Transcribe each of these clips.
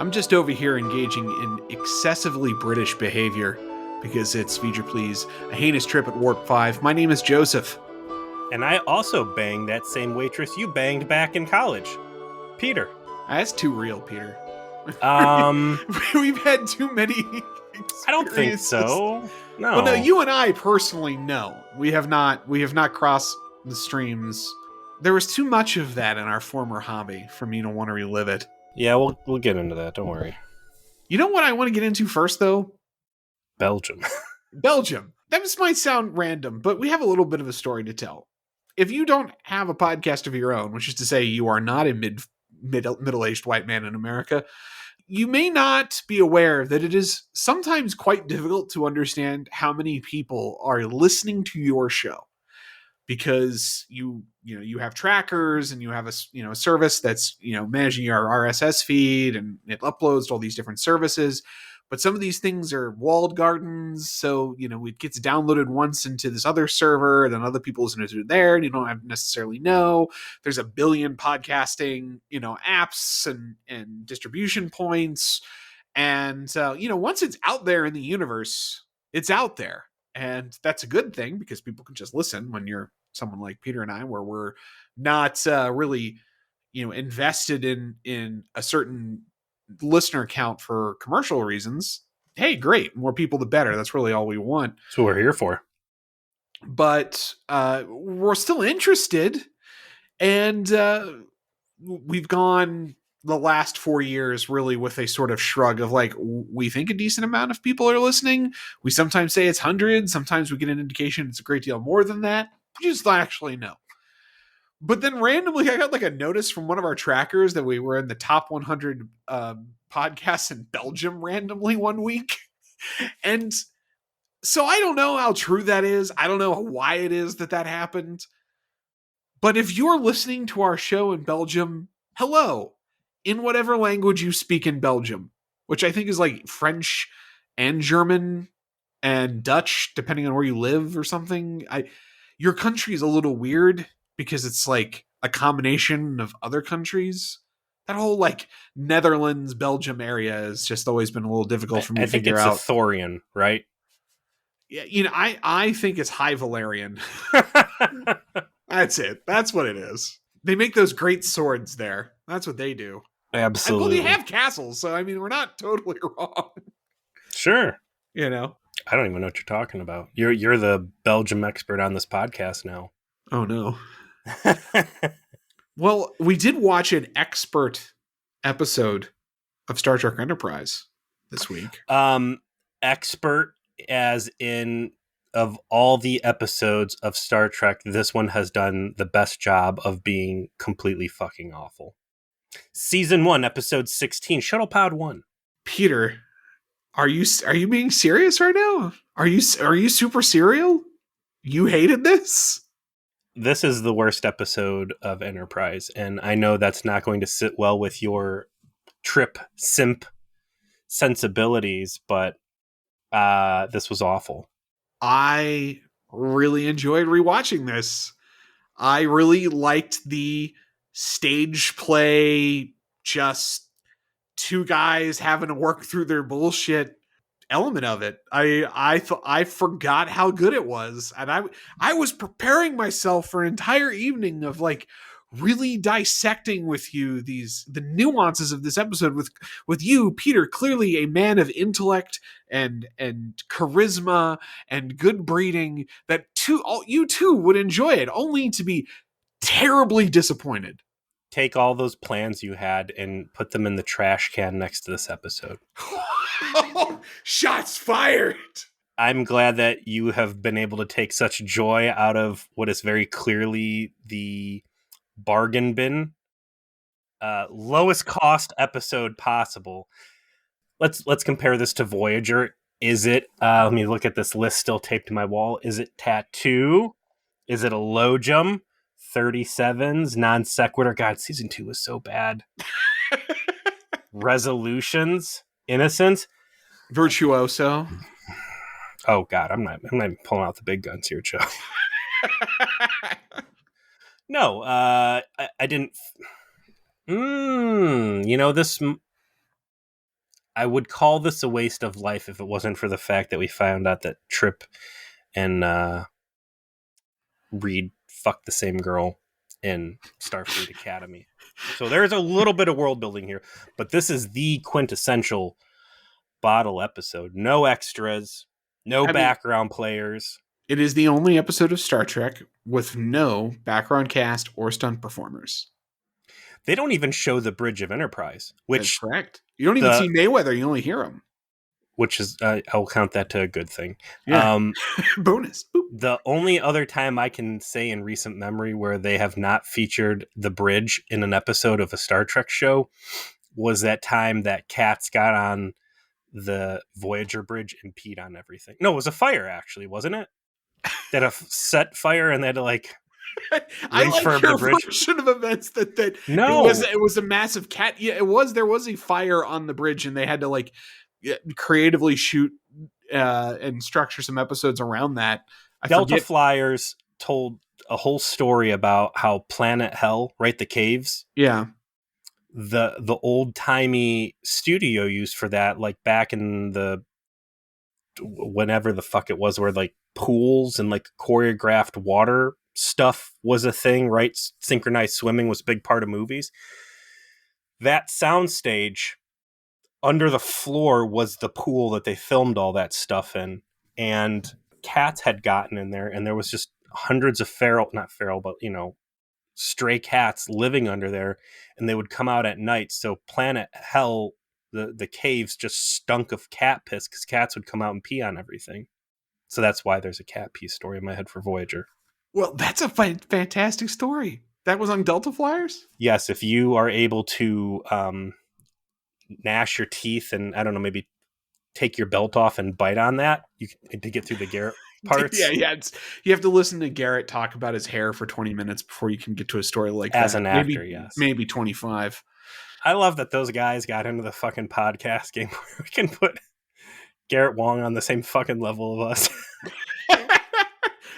I'm just over here engaging in excessively British behavior because it's, feature please, a heinous trip at Warp 5. My name is Joseph. And I also banged that same waitress you banged back in college, Peter. That's too real, Peter. Um, We've had too many I don't think so. No. Well, no, you and I personally know. We have not crossed the streams. There was too much of that in our former hobby for me to want to relive it. Yeah, we'll get into that. Don't worry. You know what I want to get into first, though? Belgium. Belgium. That might sound random, but we have a little bit of a story to tell. If you don't have a podcast of your own, which is to say you are not a middle-aged white man in America, you may not be aware that it is sometimes quite difficult to understand how many people are listening to your show, because you have trackers and you have a service that's managing your RSS feed, and it uploads to all these different services. But some of these things are walled gardens, so it gets downloaded once into this other server, and then other people listen to it there, and you don't necessarily know. There's a billion podcasting apps and distribution points, and once it's out there in the universe, it's out there, and that's a good thing because people can just listen. When you're someone like Peter and I, where we're not really invested in a certain listener count for commercial reasons, hey, great, more people the better. That's really all we want. That's what we're here for. But we're still interested, and we've gone the last 4 years really with a sort of shrug of like, we think a decent amount of people are listening. We sometimes say it's hundreds, sometimes we get an indication it's a great deal more than that. We just don't actually know. But then randomly, I got like a notice from one of our trackers that we were in the top 100 podcasts in Belgium randomly one week. And so I don't know how true that is. I don't know why it is that happened. But if you're listening to our show in Belgium, hello, in whatever language you speak in Belgium, which I think is like French and German and Dutch, depending on where you live or something. Your country is a little weird, because it's like a combination of other countries. That whole like Netherlands, Belgium area has just always been a little difficult for me to figure out. I think it's a Thorian, right? Yeah, I think it's High Valerian. That's it. That's what it is. They make those great swords there. That's what they do. Absolutely. Well, they have castles, so I mean, we're not totally wrong. Sure. I don't even know what you're talking about. You're the Belgium expert on this podcast now. Oh no. Well, we did watch an expert episode of Star Trek Enterprise this week. Expert as in, of all the episodes of Star Trek, this one has done the best job of being completely fucking awful. Season 1, episode 16, Shuttlepod One. Peter, are you being serious right now? Are you super serial? You hated this? This is the worst episode of Enterprise, and I know that's not going to sit well with your trip simp sensibilities, but this was awful. I really enjoyed rewatching this. I really liked the stage play, just two guys having to work through their bullshit element of it. I forgot how good it was, and I was preparing myself for an entire evening of like really dissecting with you the nuances of this episode with you, Peter, clearly a man of intellect and charisma and good breeding, that you too would enjoy it, only to be terribly disappointed. Take all those plans you had and put them in the trash can next to this episode. Shots fired! I'm glad that you have been able to take such joy out of what is very clearly the bargain bin, lowest cost episode possible. Let's compare this to Voyager. Is it, let me look at this list still taped to my wall. Is it Tattoo? Is it a low jump? 37s, non sequitur. God, season 2 was so bad. Resolutions, Innocence, Virtuoso. Oh God, I'm not even pulling out the big guns here, Joe. No, I didn't. This I would call this a waste of life if it wasn't for the fact that we found out that Trip and Reed fucked the same girl in Starfleet Academy. So there's a little bit of world building here, but this is the quintessential bottle episode. No extras, no I mean, background players. it is the only episode of Star Trek with no background cast or stunt performers. They don't even show the bridge of Enterprise, That's which correct. You don't even the see Mayweather. You only hear him. which is I'll count that to a good thing. Yeah. Bonus. Boop. The only other time I can say in recent memory where they have not featured the bridge in an episode of a Star Trek show was that time that Cats got on the Voyager bridge and peed on everything. No, it was a fire, actually, wasn't it? That a set fire and they had to like I like refurb your the bridge. version of events that No, it was a massive cat. Yeah, it was. There was a fire on the bridge, and they had to like creatively shoot and structure some episodes around that. I Delta forget. Flyers told a whole story about how Planet Hell, right, the caves, Yeah, the old timey studio used for that, like back in the whenever the fuck it was, where like pools and like choreographed water stuff was a thing, right? Synchronized swimming was a big part of movies. That soundstage under the floor was the pool that they filmed all that stuff in, and cats had gotten in there, and there was just hundreds of not feral, but stray cats living under there, and they would come out at night. So Planet Hell, the caves just stunk of cat piss because cats would come out and pee on everything. So that's why there's a cat pee story in my head for Voyager. well, that's a fantastic story. That was on Delta Flyers. Yes, if you are able to gnash your teeth and I don't know, maybe take your belt off and bite on that, you can, to get through the Garrett parts. Yeah. You have to listen to Garrett talk about his hair for 20 minutes before you can get to a story like As that. an actor, yes. Maybe 25. I love that those guys got into the fucking podcast game where we can put Garrett Wong on the same fucking level of us.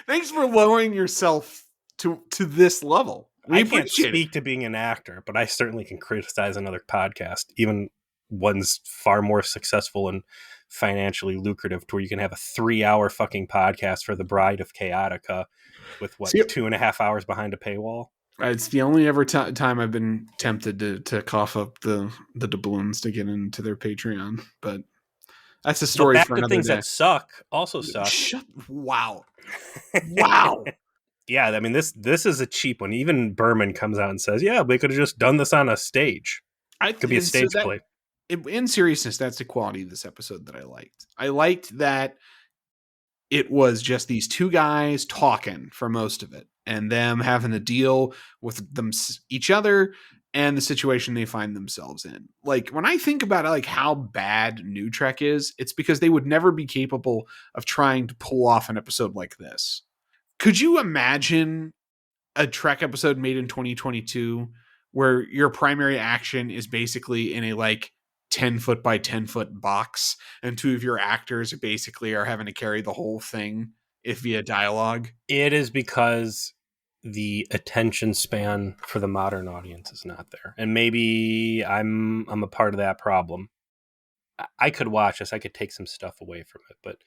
Thanks for lowering yourself to this level. I can't speak to being an actor, but I certainly can criticize another podcast, even one's far more successful and financially lucrative, to where you can have a 3-hour fucking podcast for the Bride of Chaotica with 2.5 hours behind a paywall. It's the only ever time I've been tempted to cough up the doubloons to get into their Patreon, but that's a story for another things day. That suck also suck. Wow. Yeah, I mean this is a cheap one. Even Berman comes out and says, "Yeah, we could have just done this on a stage. It could be a stage play." In seriousness, that's the quality of this episode that I liked. I liked that it was just these two guys talking for most of it, and them having to deal with each other and the situation they find themselves in. Like when I think about it, like how bad New Trek is, it's because they would never be capable of trying to pull off an episode like this. Could you imagine a Trek episode made in 2022 where your primary action is basically in a like 10 foot by 10 foot box, and two of your actors basically are having to carry the whole thing if via dialogue? It is because the attention span for the modern audience is not there. And maybe I'm a part of that problem. I could watch this, I could take some stuff away from it, but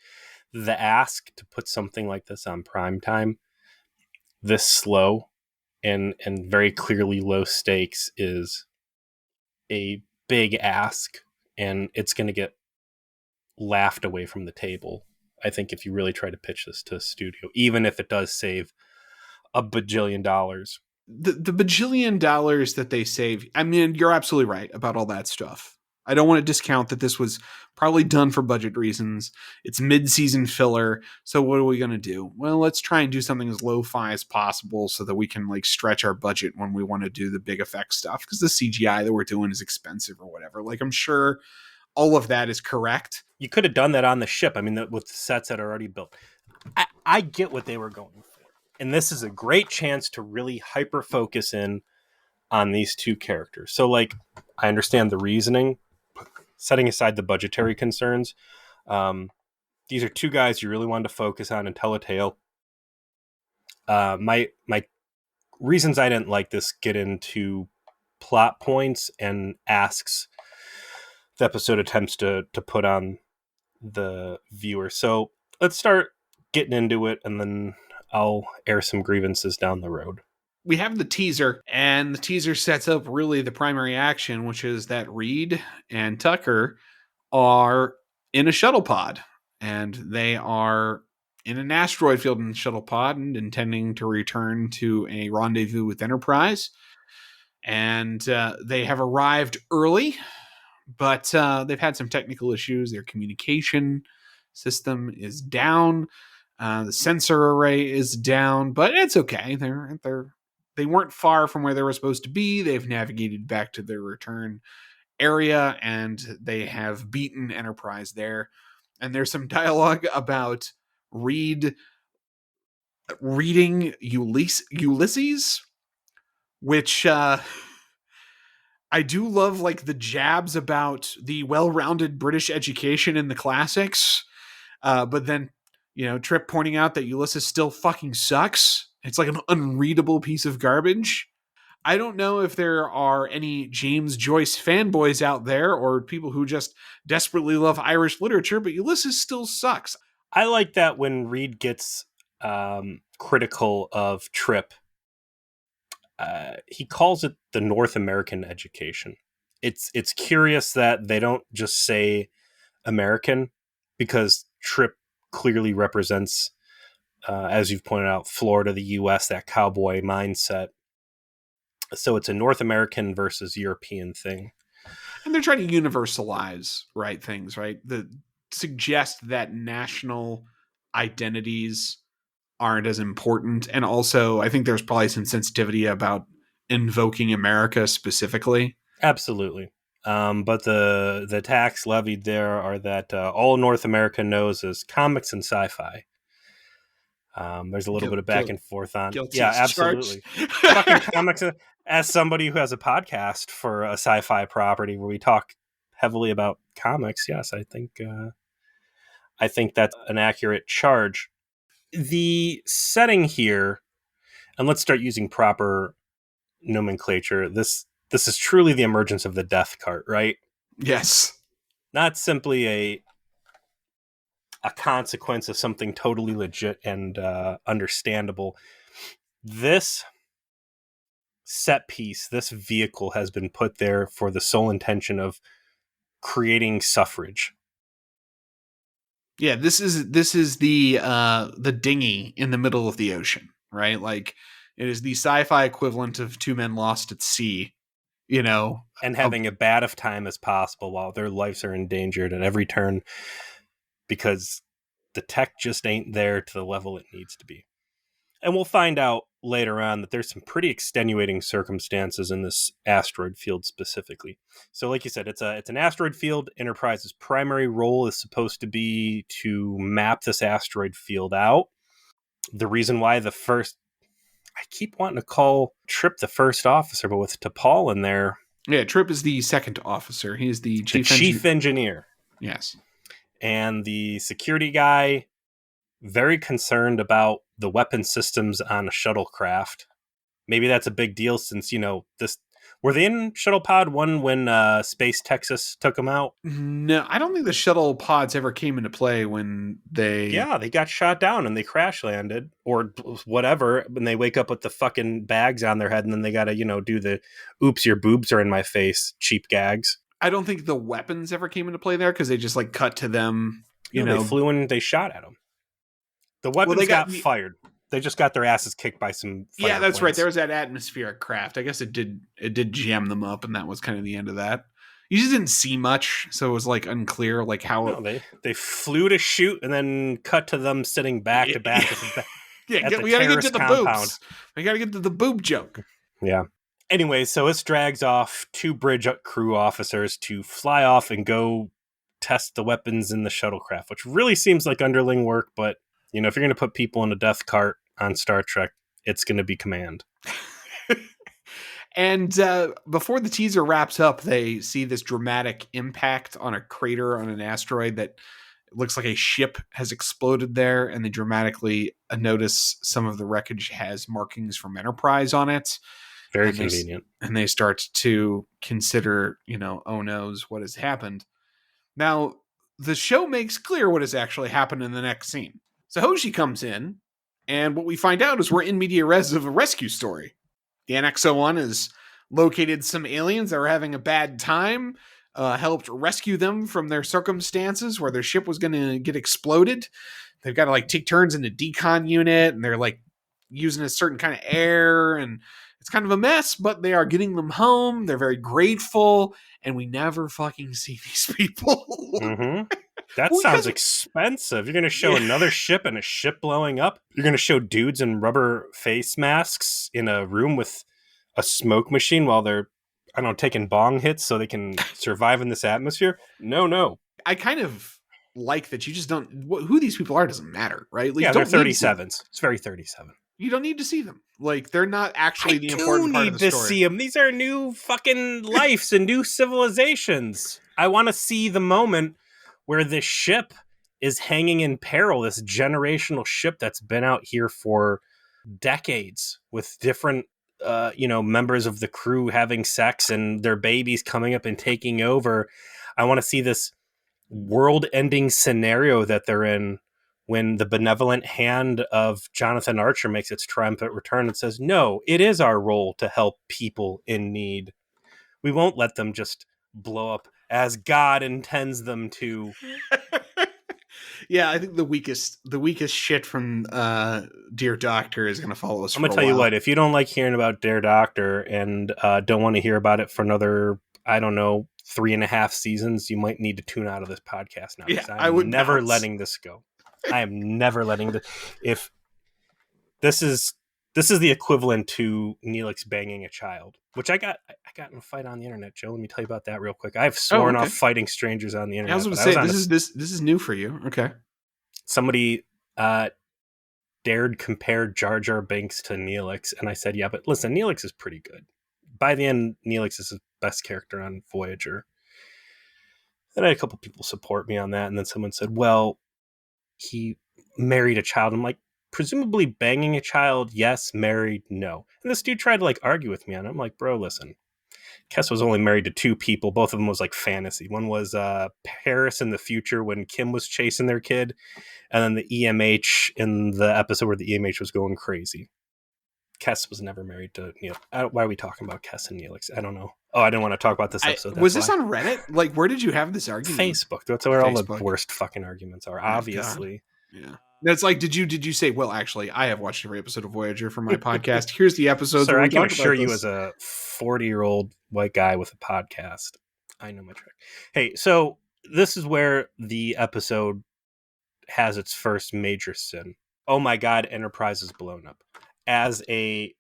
the ask to put something like this on primetime this slow and very clearly low stakes is a big ask, and it's going to get laughed away from the table, I think, if you really try to pitch this to a studio, even if it does save a bajillion dollars. The bajillion dollars that they save, I mean, you're absolutely right about all that stuff. I don't want to discount that this was probably done for budget reasons. It's mid-season filler. So what are we going to do? Well, let's try and do something as lo-fi as possible so that we can like stretch our budget when we want to do the big effect stuff, because the CGI that we're doing is expensive or whatever. Like, I'm sure all of that is correct. You could have done that on the ship. I mean, with the sets that are already built. I get what they were going for. And this is a great chance to really hyper focus in on these two characters. So like, I understand the reasoning, setting aside the budgetary concerns. These are two guys you really wanted to focus on and tell a tale. My reasons I didn't like this get into plot points and asks the episode attempts to put on the viewer. So let's start getting into it, and then I'll air some grievances down the road. We have the teaser, and the teaser sets up really the primary action, which is that Reed and Tucker are in a shuttle pod, and they are in an asteroid field in the shuttle pod and intending to return to a rendezvous with Enterprise. And they have arrived early, but they've had some technical issues. Their communication system is down. The sensor array is down, but it's okay. They weren't far from where they were supposed to be. They've navigated back to their return area, and they have beaten Enterprise there. And there's some dialogue about Reed reading Ulysses, which I do love, like the jabs about the well-rounded British education in the classics, but then Trip pointing out that Ulysses still fucking sucks. It's like an unreadable piece of garbage. I don't know if there are any James Joyce fanboys out there or people who just desperately love Irish literature, but Ulysses still sucks. I like that when Reed gets critical of Trip. He calls it the North American education. It's curious that they don't just say American, because Trip clearly represents, as you've pointed out, Florida, the U.S., that cowboy mindset. So it's a North American versus European thing. And they're trying to universalize, right, things, right? That suggest that national identities aren't as important. And also, I think there's probably some sensitivity about invoking America specifically. Absolutely. But the tax levied there are that all North America knows is comics and sci-fi. There's a little bit of back and forth on. Yeah, absolutely. Fucking comics. As somebody who has a podcast for a sci-fi property where we talk heavily about comics, yes, I think that's an accurate charge. The setting here, and let's start using proper nomenclature. This is truly the emergence of the death cart, right? Yes. Not simply a consequence of something totally legit and understandable. This set piece, this vehicle has been put there for the sole intention of creating suffrage. Yeah, this is the dinghy in the middle of the ocean, right? Like, it is the sci-fi equivalent of Two Men Lost at Sea, and having as bad of time as possible while their lives are endangered at every turn, because the tech just ain't there to the level it needs to be. And we'll find out later on that there's some pretty extenuating circumstances in this asteroid field specifically. So like you said, it's an asteroid field. Enterprise's primary role is supposed to be to map this asteroid field out. The reason why I keep wanting to call Trip the first officer, but with T'Pol in there. Yeah, Trip is the second officer. He's the chief engineer. Yes. And the security guy, very concerned about the weapon systems on a shuttlecraft. Maybe that's a big deal since, this. Were they in Shuttlepod One when Space Texas took them out? No, I don't think the shuttle pods ever came into play when they... Yeah, they got shot down and they crash landed or whatever, and they wake up with the fucking bags on their head, and then they got to, do the, oops, your boobs are in my face, cheap gags. I don't think the weapons ever came into play there because they just, cut to them, they flew and they shot at them. The weapons got fired. They just got their asses kicked by some fire Yeah, that's planes. right. There was that atmospheric craft. I guess it did jam them up, and that was kind of the end of that. You just didn't see much, so it was unclear how... No, they flew to shoot and then cut to them sitting back to back at we gotta get to the compound. boobs. We gotta get to the boob joke. Yeah. Anyway, so this drags off 2 bridge crew officers to fly off and go test the weapons in the shuttlecraft, which really seems like underling work, but if you're going to put people in a death cart on Star Trek, it's going to be command. And before the teaser wraps up, they see this dramatic impact on a crater on an asteroid that looks like a ship has exploded there, and they dramatically notice some of the wreckage has markings from Enterprise on it. Very and convenient. they start to consider, oh noes, what has happened. Now, the show makes clear what has actually happened in the next scene. So Hoshi comes in, and what we find out is we're in media res of a rescue story. The ENT S1 has located some aliens that were having a bad time, helped rescue them from their circumstances where their ship was going to get exploded. They've got to like take turns in the decon unit, and they're like using a certain kind of air, and it's kind of a mess, but they are getting them home. They're very grateful, and we never fucking see these people. Mm-hmm. That Well, sounds because expensive. You're going to show another ship and a ship blowing up. You're going to show dudes in rubber face masks in a room with a smoke machine while they're, I don't know, taking bong hits so they can survive in this atmosphere. No. I kind of like that you just don't, who these people are doesn't matter, right? Like, Yeah, you they're don't need to see them. 37s. It's very 37. You don't need to see them. Like, they're not actually I the do important part of need the to story. see them. These are new fucking lives and new civilizations. I want to see the moment where this ship is hanging in peril, this generational ship that's been out here for decades with different members of the crew having sex and their babies coming up and taking over. I want to see this world-ending scenario that they're in when the benevolent hand of Jonathan Archer makes its triumphant return and says, no, it is our role to help people in need. We won't let them just blow up as God intends them to. Yeah, I think the weakest shit from Dear Doctor is going to follow us. I'm going to tell you what, if you don't like hearing about Dear Doctor and don't want to hear about it for another, I don't know, 3.5 seasons, you might need to tune out of this podcast now. Yeah, I would never letting this go. I am never letting this. If this is the equivalent to Neelix banging a child, which I got in a fight on the internet, Joe. Let me tell you about that real quick. I've sworn off fighting strangers on the internet. I was going to say this is new for you. Okay. Somebody dared compare Jar Jar Binks to Neelix, and I said, yeah, but listen, Neelix is pretty good. By the end, Neelix is the best character on Voyager. Then I had a couple people support me on that, and then someone said, well, he married a child. I'm like, presumably banging a child, yes. Married, no. And this dude tried to like argue with me on it. I'm like, bro, listen, Kess was only married to 2 people. Both of them was like fantasy. One was Paris in the future when Kim was chasing their kid, and then the EMH in the episode where the EMH was going crazy. Kess was never married to Neil. Why are we talking about Kess and Neelix? I don't know. Oh, I didn't want to talk about this episode. Was this on Reddit? Like, where did you have this argument? Facebook. That's where all the worst fucking arguments are, obviously. God. Yeah. That's like, did you say, well, actually, I have watched every episode of Voyager for my podcast. Here's the episode. Sir, I can assure you as a 40-year-old white guy with a podcast, I know my trick. Hey, so this is where the episode has its first major sin. Oh my God, Enterprise is blown up. As a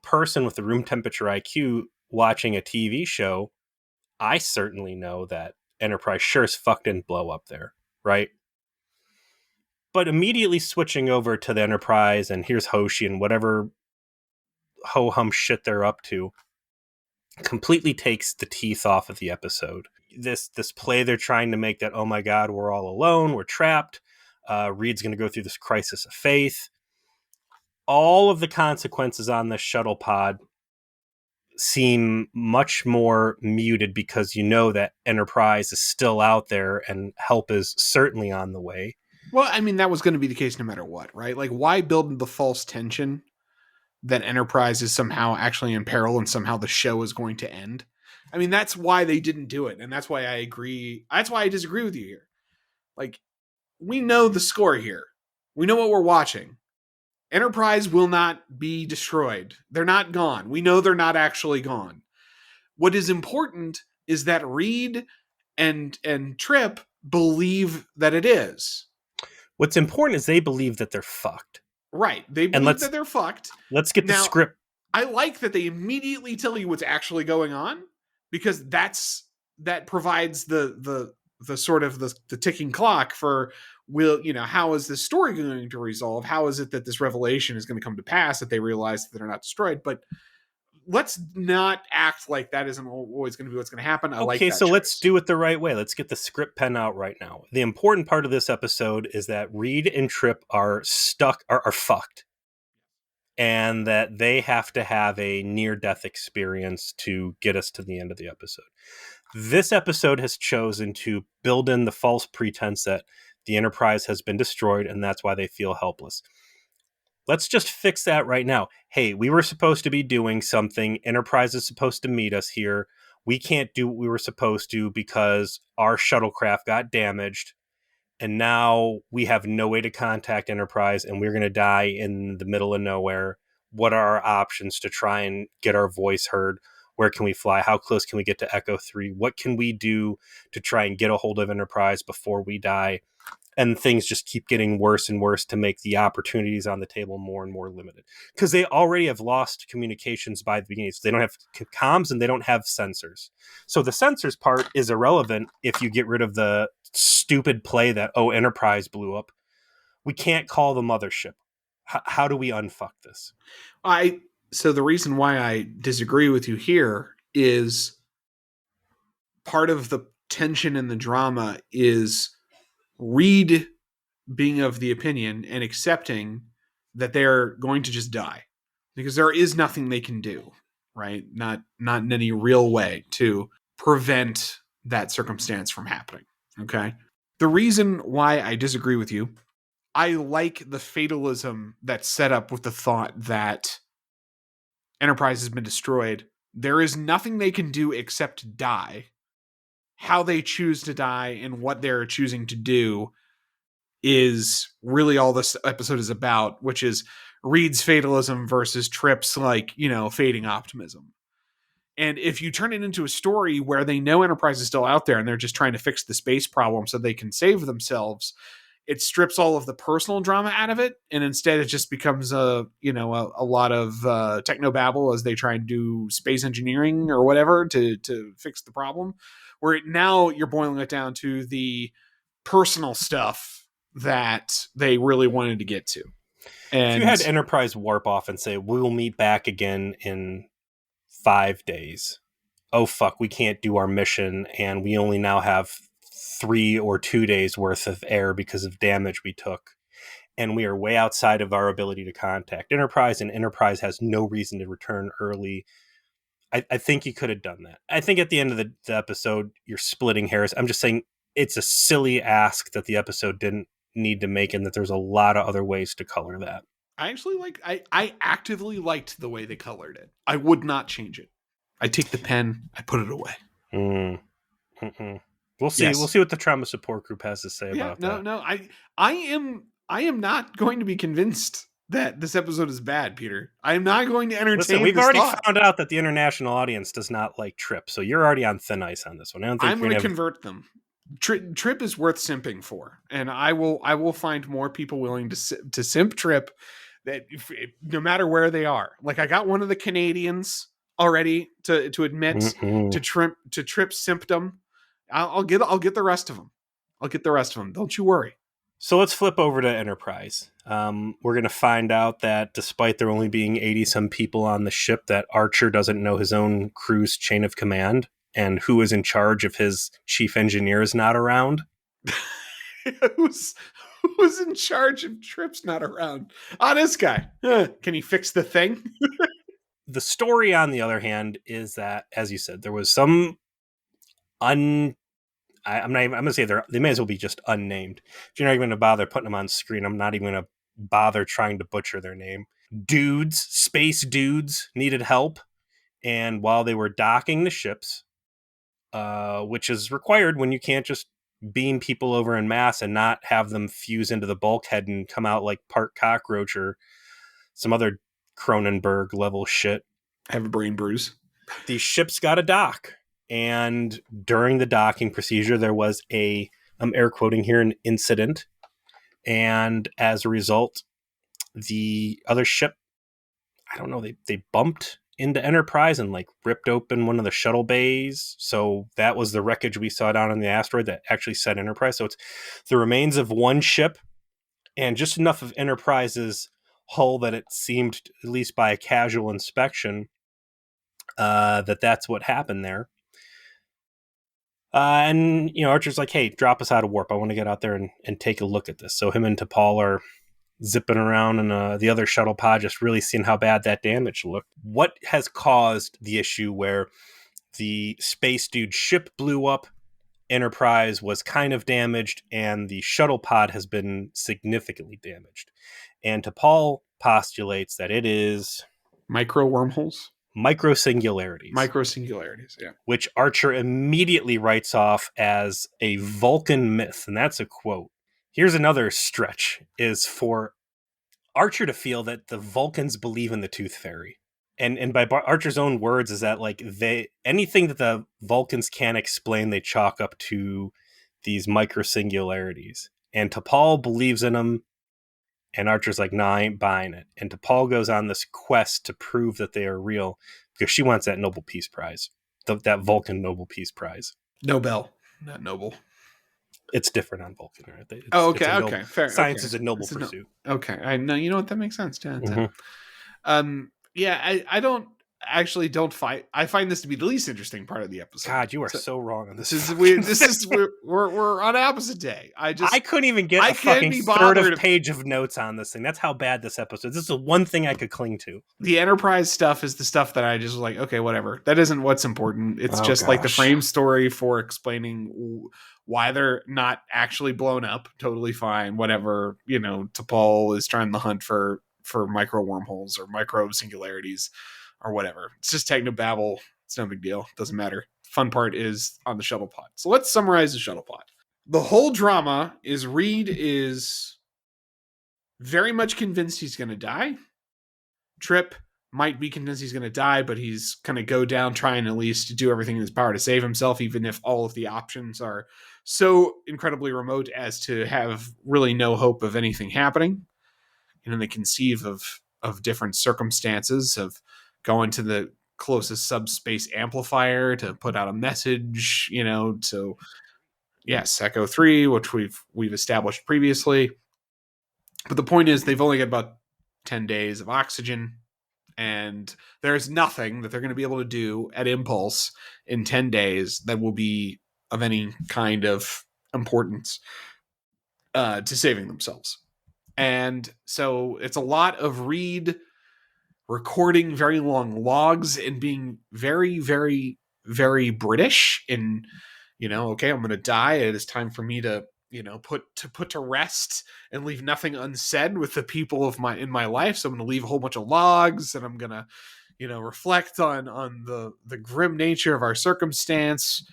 person with a room temperature IQ watching a TV show, I certainly know that Enterprise sure as fuck didn't blow up there, right? But immediately switching over to the Enterprise, and here's Hoshi and whatever ho-hum shit they're up to, completely takes the teeth off of the episode. This play they're trying to make that, oh my God, we're all alone, we're trapped, Reed's going to go through this crisis of faith. All of the consequences on the shuttle pod seem much more muted because you know that Enterprise is still out there and help is certainly on the way. Well, I mean, that was going to be the case no matter what, right? Like, why build the false tension that Enterprise is somehow actually in peril and somehow the show is going to end? I mean, that's why they didn't do it. And that's why I agree. That's why I disagree with you here. Like, we know the score here. We know what we're watching. Enterprise will not be destroyed. They're not gone. We know they're not actually gone. What is important is that Reed and Trip believe that it is. What's important is they believe that they're fucked. Right. They believe that they're fucked. Let's get the script. I like that they immediately tell you what's actually going on, because that provides the sort of the ticking clock for, how is this story going to resolve? How is it that this revelation is going to come to pass, that they realize that they're not destroyed? But let's not act like that isn't always going to be what's going to happen. Okay, so let's do it the right way. Let's get the script pen out right now. The important part of this episode is that Reed and Trip are stuck, are fucked. and that they have to have a near-death experience to get us to the end of the episode. This episode has chosen to build in the false pretense that the Enterprise has been destroyed, and that's why they feel helpless. Let's just fix that right now. Hey, we were supposed to be doing something. Enterprise is supposed to meet us here. We can't do what we were supposed to because our shuttlecraft got damaged. And now we have no way to contact Enterprise, and we're going to die in the middle of nowhere. What are our options to try and get our voice heard? Where can we fly? How close can we get to Echo 3? What can we do to try and get a hold of Enterprise before we die? And things just keep getting worse and worse to make the opportunities on the table more and more limited. Because they already have lost communications by the beginning. So they don't have comms and they don't have sensors. So the sensors part is irrelevant if you get rid of the stupid play that, Enterprise blew up. We can't call the mothership. How do we unfuck this? So the reason why I disagree with you here is part of the tension in the drama is Reed being of the opinion and accepting that they're going to just die because there is nothing they can do, right? Not in any real way to prevent that circumstance from happening. Okay. The reason why I disagree with you, I like the fatalism that's set up with the thought that Enterprise has been destroyed. There is nothing they can do except die. How they choose to die and what they're choosing to do is really all this episode is about, which is Reed's fatalism versus Trip's, fading optimism. And if you turn it into a story where they know Enterprise is still out there and they're just trying to fix the space problem so they can save themselves, it strips all of the personal drama out of it, and instead it just becomes a lot of technobabble as they try and do space engineering or whatever to fix the problem. Where now you're boiling it down to the personal stuff that they really wanted to get to. And if you had Enterprise warp off and say, we will meet back again in 5 days. Oh, fuck, we can't do our mission, and we only now have 3 or 2 days worth of air because of damage we took. And we are way outside of our ability to contact Enterprise, and Enterprise has no reason to return early. I think you could have done that. I think at the end of the episode, you're splitting hairs. I'm just saying it's a silly ask that the episode didn't need to make, and that there's a lot of other ways to color that. I actively liked the way they colored it. I would not change it. I take the pen, I put it away. We'll see. Yes. We'll see what the trauma support group has to say about that. No. I am not going to be convinced that this episode is bad, Peter. I am not going to entertain. Listen, we've already found out that the international audience does not like Trip, so you're already on thin ice on this one. I'm going to convert them. Trip is worth simping for, and I will find more people willing to simp Trip. That no matter where they are, like I got one of the Canadians already to admit to Trip symptom. I'll get the rest of them. I'll get the rest of them. Don't you worry. So let's flip over to Enterprise. We're going to find out that despite there only being 80-some people on the ship, that Archer doesn't know his own crew's chain of command, and who is in charge of his chief engineer is not around. Who's in charge of Trip's not around? This guy. Can he fix the thing? The story, on the other hand, is that, as you said, there was some I'm going to say they may as well be just unnamed. If you're not even going to bother putting them on screen, I'm not even going to bother trying to butcher their name. Space dudes needed help. And while they were docking the ships, which is required when you can't just beam people over en masse and not have them fuse into the bulkhead and come out like part cockroach or some other Cronenberg level shit. I have a brain bruise. These ships got a dock. And during the docking procedure, there was I'm air quoting here, an incident. And as a result, the other ship, I don't know, they bumped into Enterprise and ripped open one of the shuttle bays. So that was the wreckage we saw down on the asteroid that actually set Enterprise. So it's the remains of one ship and just enough of Enterprise's hull that it seemed, at least by a casual inspection, that's what happened there. And Archer's like, hey, drop us out of warp. I want to get out there and take a look at this. So him and T'Pol are zipping around in the other shuttle pod, just really seeing how bad that damage looked. What has caused the issue where the space dude's ship blew up, Enterprise was kind of damaged, and the shuttle pod has been significantly damaged? And T'Pol postulates that it is Micro wormholes? microsingularities. Microsingularities, yeah. Which Archer immediately writes off as a Vulcan myth, and that's a quote. Here's another stretch, is for Archer to feel that the Vulcans believe in the Tooth Fairy. And by Archer's own words is that like anything that the Vulcans can't explain, they chalk up to these microsingularities. And T'Pol believes in them, and Archer's like, nah, I ain't buying it. And T'Pol goes on this quest to prove that they are real because she wants that Nobel Peace Prize, that Vulcan Nobel Peace Prize. Nobel, not Noble. It's different on Vulcan, right? Okay, fair. Science okay. is a noble pursuit. Okay, I know. You know what? That makes sense. Mm-hmm. Yeah, I don't fight. I find this to be the least interesting part of the episode. God, you are so wrong on this. We're on opposite day. I couldn't even get a fucking third of page of notes on this thing. That's how bad this episode is. This is the one thing I could cling to. The Enterprise stuff is the stuff that I just was like, okay, whatever. That isn't what's important. It's like the frame story for explaining why they're not actually blown up. Totally fine. Whatever. T'Pol is trying to hunt for micro wormholes or micro singularities or whatever. It's just technobabble. It's no big deal. Doesn't matter. Fun part is on the shuttle pod. So let's summarize the shuttle pod. The whole drama is Reed is very much convinced he's going to die. Trip might be convinced he's going to die, but he's going to go down trying at least to do everything in his power to save himself, even if all of the options are so incredibly remote as to have really no hope of anything happening. They conceive of different circumstances of going to the closest subspace amplifier to put out a message, to Echo 3, which we've established previously. But the point is they've only got about 10 days of oxygen, and there's nothing that they're going to be able to do at Impulse in 10 days that will be of any kind of importance to saving themselves. And so it's a lot of Reed recording very long logs and being very, very, very British in, okay, I'm going to die. It is time for me to, put to rest and leave nothing unsaid with the people in my life. So I'm going to leave a whole bunch of logs, and I'm going to, reflect on the grim nature of our circumstance.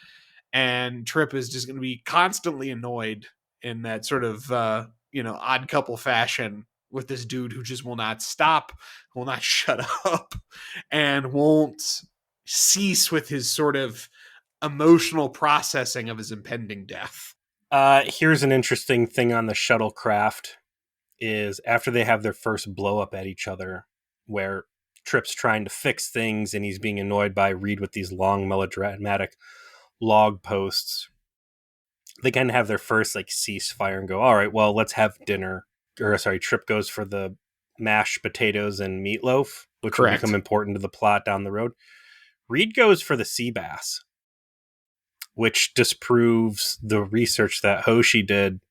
And Trip is just going to be constantly annoyed in that sort of, odd couple fashion with this dude who just will not stop, will not shut up, and won't cease with his sort of emotional processing of his impending death. Here's an interesting thing on the shuttlecraft is after they have their first blow up at each other, where Trip's trying to fix things and he's being annoyed by Reed with these long melodramatic log posts, they kind of have their first ceasefire and go, all right, well, let's have dinner. Trip goes for the mashed potatoes and meatloaf, which Correct. will become important to the plot down the road. Reed goes for the sea bass, which disproves the research that Hoshi did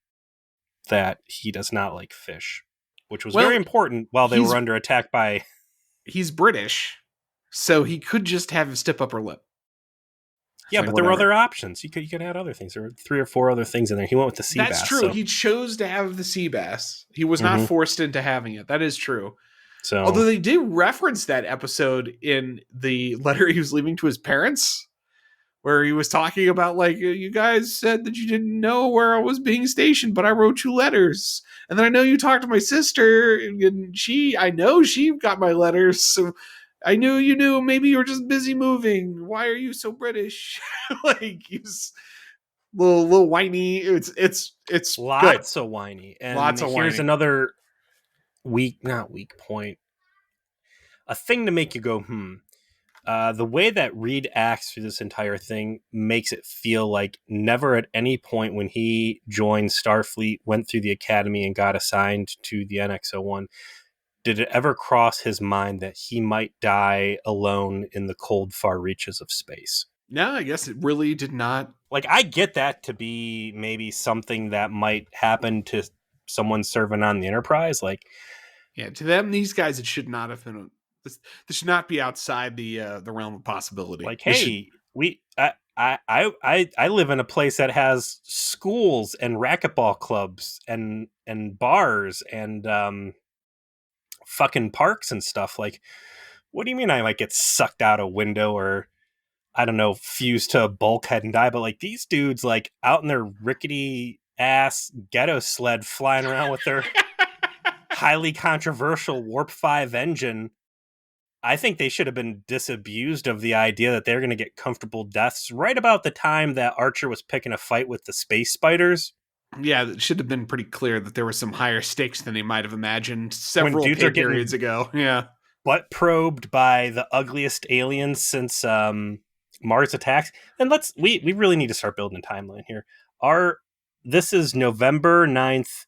that he does not like fish, which was very important while they were under attack by... He's British, so he could just have a stiff upper lip. Yeah, but there were other options. You could add other things. There were 3 or 4 other things in there. He went with the sea bass. That's true. So. He chose to have the sea bass. He was not forced into having it. That is true. So, although they did reference that episode in the letter he was leaving to his parents, where he was talking about you guys said that you didn't know where I was being stationed, but I wrote you letters. And then I know you talked to my sister, and I know she got my letters, so I knew you knew. Maybe you were just busy moving. Why are you so British? He's little whiny. It's lots good. Of whiny. And lots of here's whiny. Another not weak point. A thing to make you go, the way that Reed acts through this entire thing makes it feel like never at any point when he joined Starfleet, went through the academy, and got assigned to the NX-01, did it ever cross his mind that he might die alone in the cold, far reaches of space? No, I guess it really did not. I get that to be maybe something that might happen to someone serving on the Enterprise. Like, yeah, to them, these guys, it should not have been. This should not be outside the realm of possibility. like, This should. hey, I live in a place that has schools and racquetball clubs and bars and fucking parks and stuff. Like, what do you mean I might get sucked out a window or I don't know, fused to a bulkhead and die? But like these dudes, like out in their rickety ass ghetto sled, flying around with their highly controversial Warp 5 engine. I think they should have been disabused of the idea that they're going to get comfortable deaths right about the time that Archer was picking a fight with the space spiders. Yeah, it should have been pretty clear that there were some higher stakes than they might have imagined When several dudes pay are getting periods ago. Yeah. butt probed by the ugliest aliens since Mars Attacks. And we really need to start building a timeline here. This is November 9th,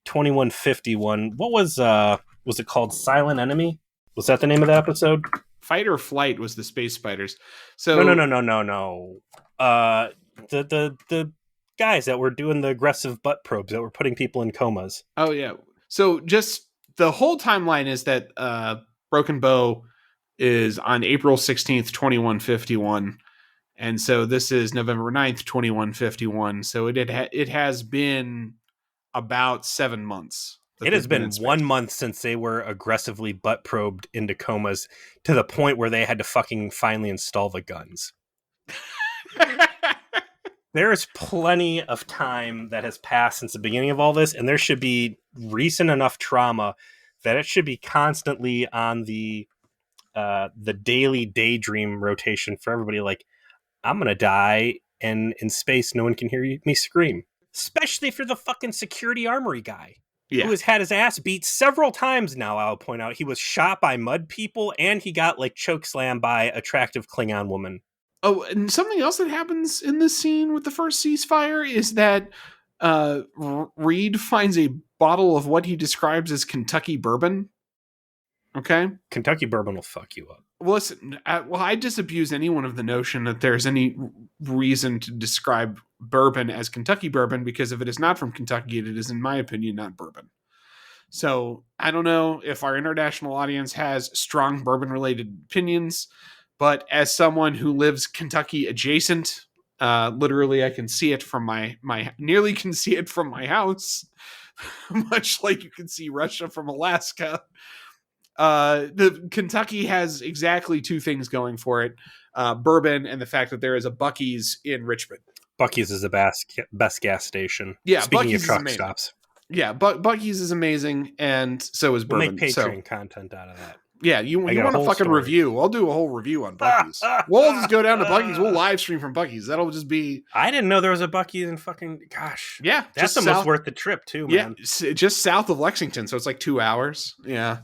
2151. What was it called? Silent Enemy? Was that the name of the episode? Fight or Flight was the space spiders. So No. The guys that were doing the aggressive butt probes that were putting people in comas. Oh yeah. So just the whole timeline is that Broken Bow is on April 16th, 2151. And so this is November 9th, 2151. So it has been about 7 months. It has been 1 month since they were aggressively butt probed into comas to the point where they had to fucking finally install the guns. There's plenty of time that has passed since the beginning of all this, and there should be recent enough trauma that it should be constantly on the daily daydream rotation for everybody. Like, I'm gonna die, and in space, no one can hear me scream. Especially if you're the fucking security armory guy. Yeah. Who has had his ass beat several times now, I'll point out. He was shot by mud people, and he got, like, chokeslammed by attractive Klingon woman. Oh, and something else that happens in this scene with the first ceasefire is that Reed finds a bottle of what he describes as Kentucky bourbon. Okay? Kentucky bourbon will fuck you up. Well, listen, I disabuse anyone of the notion that there's any reason to describe bourbon as Kentucky bourbon, because if it is not from Kentucky, it is, in my opinion, not bourbon. So I don't know if our international audience has strong bourbon-related opinions, but as someone who lives Kentucky adjacent, literally I can see it from my nearly can see it from my house, much like you can see Russia from Alaska. The Kentucky has exactly two things going for it: bourbon and the fact that there is a Buc-ee's in Richmond. Buc-ee's is the best gas station. Yeah, speaking Buc-ee's of truck stops. Yeah, Buc-ee's is amazing, and so is bourbon. We'll make Patreon content out of that. Yeah, you want a fucking review? I'll do a whole review on Buc-ee's. We'll just go down to Buc-ee's. We'll live stream from Buc-ee's. That'll just be. I didn't know there was a Buc-ee's in fucking. Gosh, yeah, that's almost worth the trip too, man. Yeah, just south of Lexington, so it's like 2 hours. Yeah.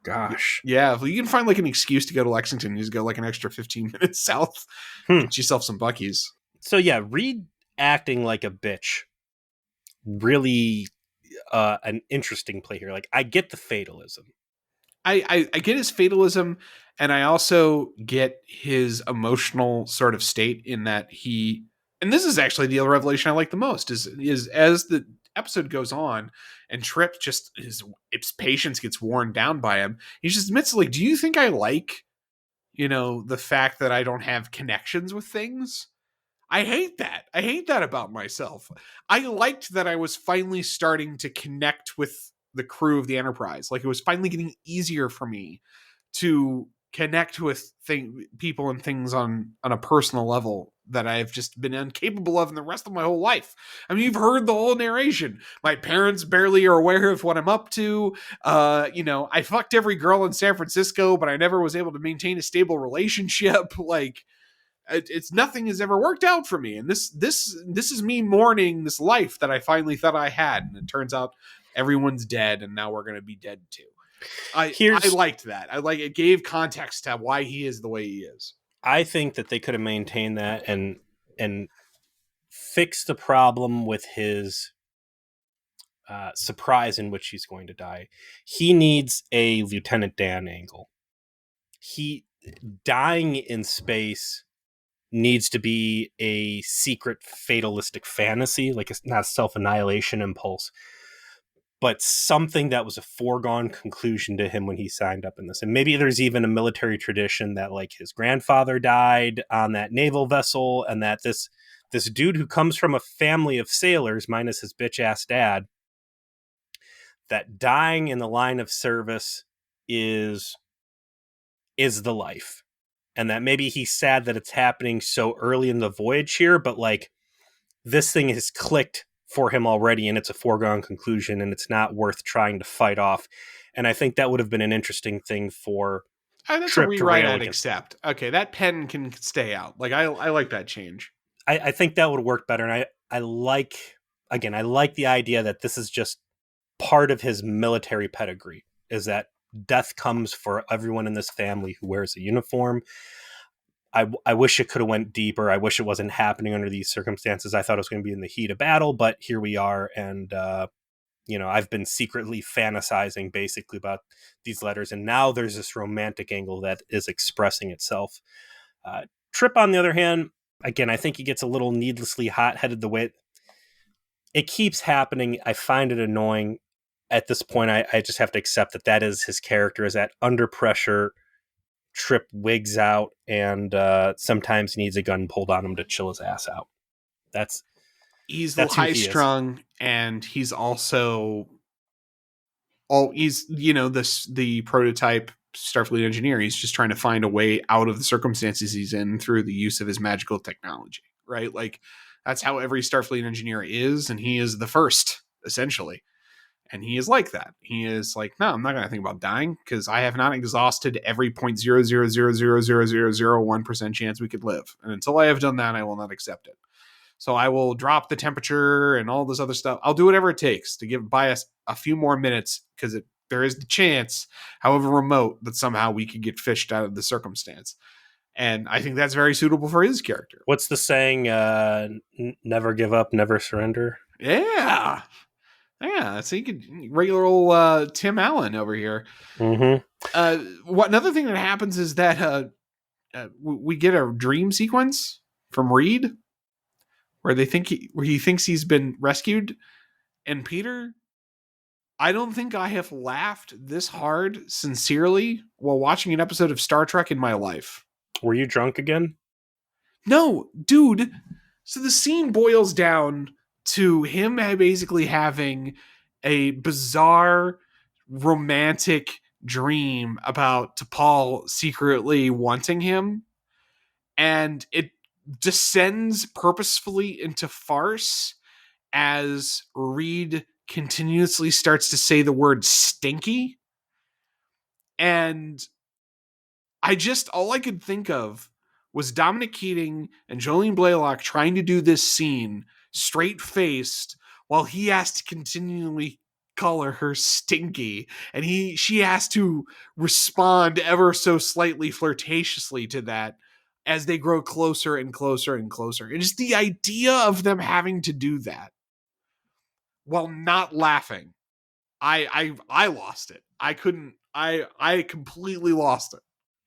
Gosh. Yeah, if you can find like an excuse to go to Lexington, you just go like an extra 15 minutes south, get yourself some Buc-ee's. So yeah, Reed acting like a bitch. Really an interesting play here. Like, I get the fatalism. I get his fatalism, and I also get his emotional sort of state in that he, and this is actually the revelation I like the most, is as the episode goes on and Trip just his patience gets worn down by him, he just admits, like, do you think I like, the fact that I don't have connections with things? I hate that. I hate that about myself. I liked that I was finally starting to connect with the crew of the Enterprise. Like, it was finally getting easier for me to connect with people and things on a personal level that I've just been incapable of in the rest of my whole life. I mean, you've heard the whole narration. My parents barely are aware of what I'm up to. I fucked every girl in San Francisco, but I never was able to maintain a stable relationship. Like, it's nothing has ever worked out for me. And this is me mourning this life that I finally thought I had. And it turns out everyone's dead, and now we're going to be dead too. I liked that. It gave context to why he is the way he is. I think that they could have maintained that and fixed the problem with his surprise in which he's going to die. He needs a Lieutenant Dan angle. He dying in space needs to be a secret fatalistic fantasy, like it's not a self-annihilation impulse. but something that was a foregone conclusion to him when he signed up in this. And maybe there's even a military tradition that like his grandfather died on that naval vessel, and that this dude who comes from a family of sailors, minus his bitch ass dad, that dying in the line of service is the life. And that maybe he's sad that it's happening so early in the voyage here, but like this thing has clicked for him already, and it's a foregone conclusion, and it's not worth trying to fight off. And I think that would have been an interesting thing for That's a Trip to rewrite rail I'd against. accept. Okay, that pen can stay out. Like, I like that change. I think that would work better. And I like, again, I like the idea that this is just part of his military pedigree, is that death comes for everyone in this family who wears a uniform. I wish it could have went deeper. I wish it wasn't happening under these circumstances. I thought it was going to be in the heat of battle, but here we are. And, I've been secretly fantasizing basically about these letters. And now there's this romantic angle that is expressing itself. Trip, on the other hand, again, I think he gets a little needlessly hot-headed the way it keeps happening. I find it annoying. At this point, I just have to accept that is his character, is that under pressure, Trip wigs out and sometimes needs a gun pulled on him to chill his ass out. He's That's who high he is. strung, and he's also he's the prototype Starfleet engineer. He's just trying to find a way out of the circumstances he's in through the use of his magical technology, right? Like that's how every Starfleet engineer is, and he is the first, essentially. And he is like that. He is like, no, I'm not going to think about dying because I have not exhausted every 0.0000001% chance we could live. And until I have done that, I will not accept it. So I will drop the temperature and all this other stuff. I'll do whatever it takes to buy us a few more minutes because there is the chance, however remote, that somehow we could get fished out of the circumstance. And I think that's very suitable for his character. What's the saying? Never give up, never surrender. Yeah. Yeah, so you could regular old Tim Allen over here. Mm-hmm. Another thing that happens is that we get a dream sequence from Reed where where he thinks he's been rescued, and Peter, I don't think I have laughed this hard sincerely while watching an episode of Star Trek in my life. Were you drunk again? No, dude. So the scene boils down to him basically having a bizarre romantic dream about T'Pol secretly wanting him, and it descends purposefully into farce as Reed continuously starts to say the word stinky. And all I could think of was Dominic Keating and Jolene Blalock trying to do this scene straight faced while he has to continually call her stinky, and she has to respond ever so slightly flirtatiously to that as they grow closer and closer and closer. And just the idea of them having to do that while not laughing, I lost it. I couldn't. I completely lost it.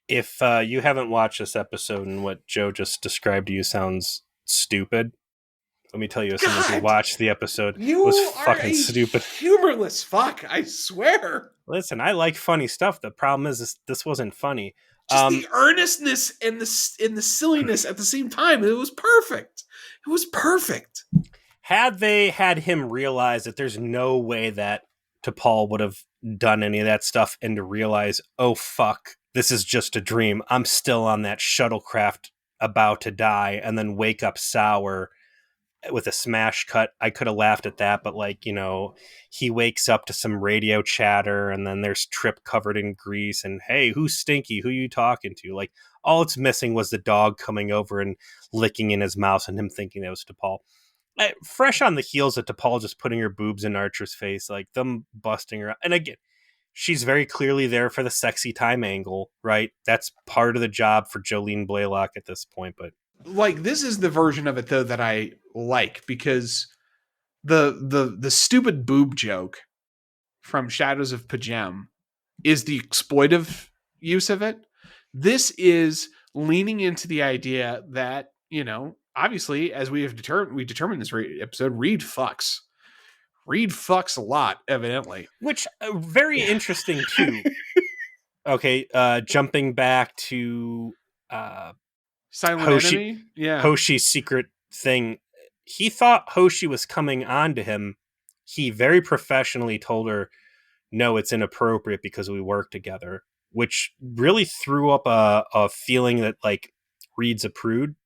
If you haven't watched this episode and what Joe just described to you sounds stupid, let me tell you, as someone who watched the episode, it was fucking stupid. Humorless fuck, I swear. Listen, I like funny stuff. The problem is this wasn't funny. Just the earnestness and the silliness at the same time. It was perfect. It was perfect. Had they had him realize that there's no way that T'Pol would have done any of that stuff, and to realize, oh fuck, this is just a dream. I'm still on that shuttlecraft about to die, and then wake up sour with a smash cut. I could have laughed at that, but he wakes up to some radio chatter, and then there's Trip covered in grease, and hey, who's stinky? Who you talking to? Like, all it's missing was the dog coming over and licking in his mouth and him thinking that was T'Pol. Fresh on the heels of T'Pol just putting her boobs in Archer's face, like them busting her. And again, she's very clearly there for the sexy time angle, right? That's part of the job for Jolene Blalock at this point. But this is the version of it though that I like, because the stupid boob joke from Shadows of Pajem is the exploitive use of it. This is leaning into the idea that, obviously, as we determined this episode, Reed fucks. Reed fucks a lot, evidently. Which very interesting too. Okay, jumping back to Silent Hoshi, Enemy? Yeah. Hoshi's secret thing. He thought Hoshi was coming on to him. He very professionally told her, no, it's inappropriate because we work together, which really threw up a feeling that like Reed's a prude.